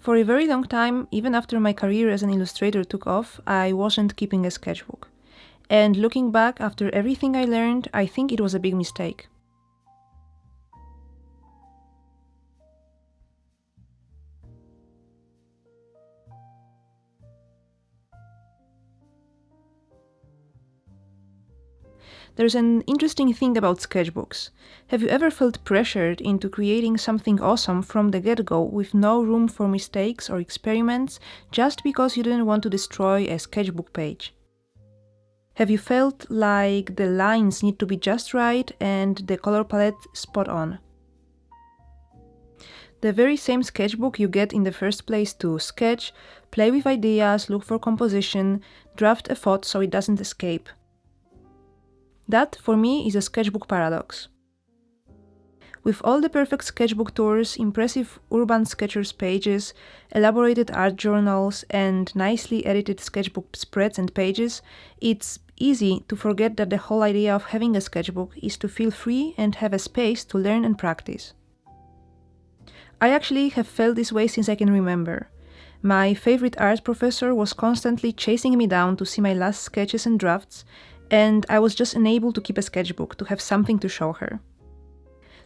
For a very long time, even after my career as an illustrator took off, I wasn't keeping a sketchbook. And looking back after everything I learned, I think it was a big mistake. There's an interesting thing about sketchbooks. Have you ever felt pressured into creating something awesome from the get-go with no room for mistakes or experiments just because you didn't want to destroy a sketchbook page? Have you felt like the lines need to be just right and the color palette spot on? The very same sketchbook you get in the first place to sketch, play with ideas, look for composition, draft a thought so it doesn't escape. That, for me, is a sketchbook paradox. With all the perfect sketchbook tours, impressive urban sketchers pages, elaborated art journals, and nicely edited sketchbook spreads and pages, it's easy to forget that the whole idea of having a sketchbook is to feel free and have a space to learn and practice. I actually have felt this way since I can remember. My favorite art professor was constantly chasing me down to see my last sketches and drafts, and I was just unable to keep a sketchbook, to have something to show her.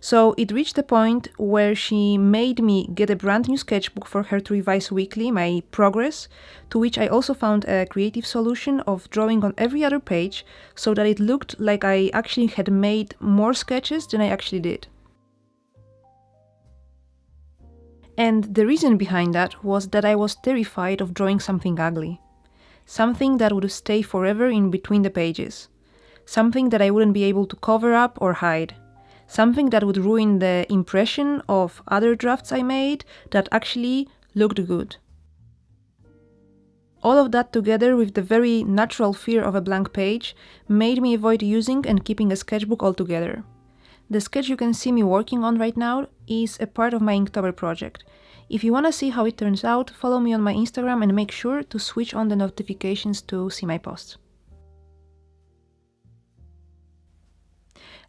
So it reached the point where she made me get a brand new sketchbook for her to revise weekly my progress, to which I also found a creative solution of drawing on every other page so that it looked like I actually had made more sketches than I actually did. And the reason behind that was that I was terrified of drawing something ugly. Something that would stay forever in between the pages. Something that I wouldn't be able to cover up or hide. Something that would ruin the impression of other drafts I made that actually looked good. All of that together with the very natural fear of a blank page made me avoid using and keeping a sketchbook altogether. The sketch you can see me working on right now is a part of my Inktober project. If you want to see how it turns out, follow me on my Instagram and make sure to switch on the notifications to see my posts.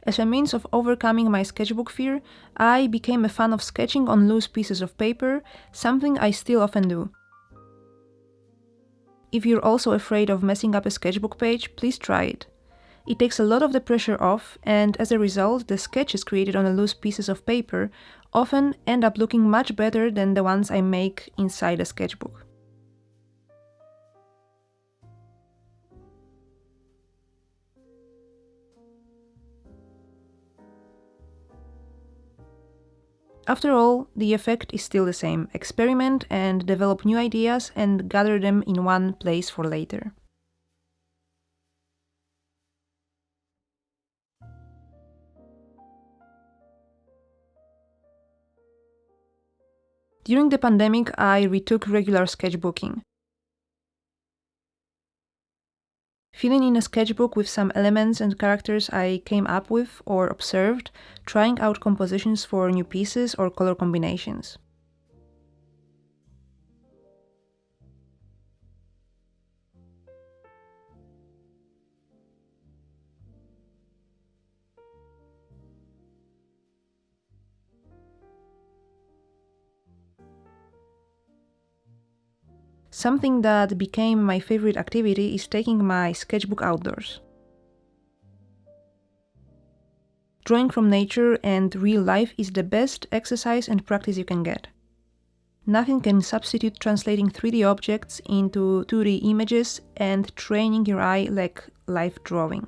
As a means of overcoming my sketchbook fear, I became a fan of sketching on loose pieces of paper, something I still often do. If you're also afraid of messing up a sketchbook page, please try it. It takes a lot of the pressure off, and as a result, the sketches created on the loose pieces of paper often end up looking much better than the ones I make inside a sketchbook. After all, the effect is still the same: experiment and develop new ideas and gather them in one place for later. During the pandemic, I retook regular sketchbooking. Filling in a sketchbook with some elements and characters I came up with or observed, trying out compositions for new pieces or color combinations. Something that became my favorite activity is taking my sketchbook outdoors. Drawing from nature and real life is the best exercise and practice you can get. Nothing can substitute translating 3D objects into 2D images and training your eye like live drawing.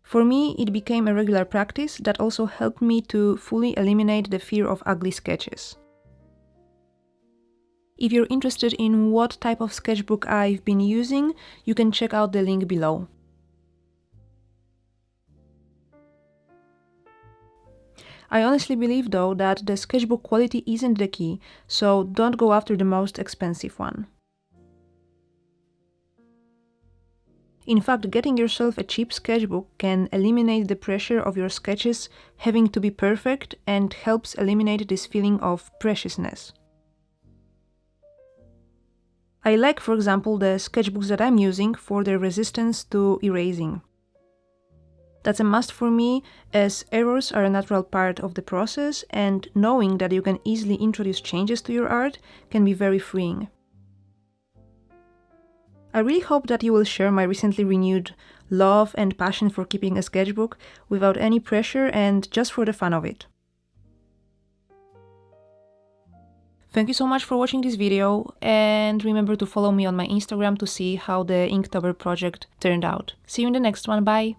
For me, it became a regular practice that also helped me to fully eliminate the fear of ugly sketches. If you're interested in what type of sketchbook I've been using, you can check out the link below. I honestly believe, though, that the sketchbook quality isn't the key, so don't go after the most expensive one. In fact, getting yourself a cheap sketchbook can eliminate the pressure of your sketches having to be perfect and helps eliminate this feeling of preciousness. I like, for example, the sketchbooks that I'm using for their resistance to erasing. That's a must for me, as errors are a natural part of the process, and knowing that you can easily introduce changes to your art can be very freeing. I really hope that you will share my recently renewed love and passion for keeping a sketchbook without any pressure and just for the fun of it. Thank you so much for watching this video, and remember to follow me on my Instagram to see how the Inktober project turned out. See you in the next one, bye!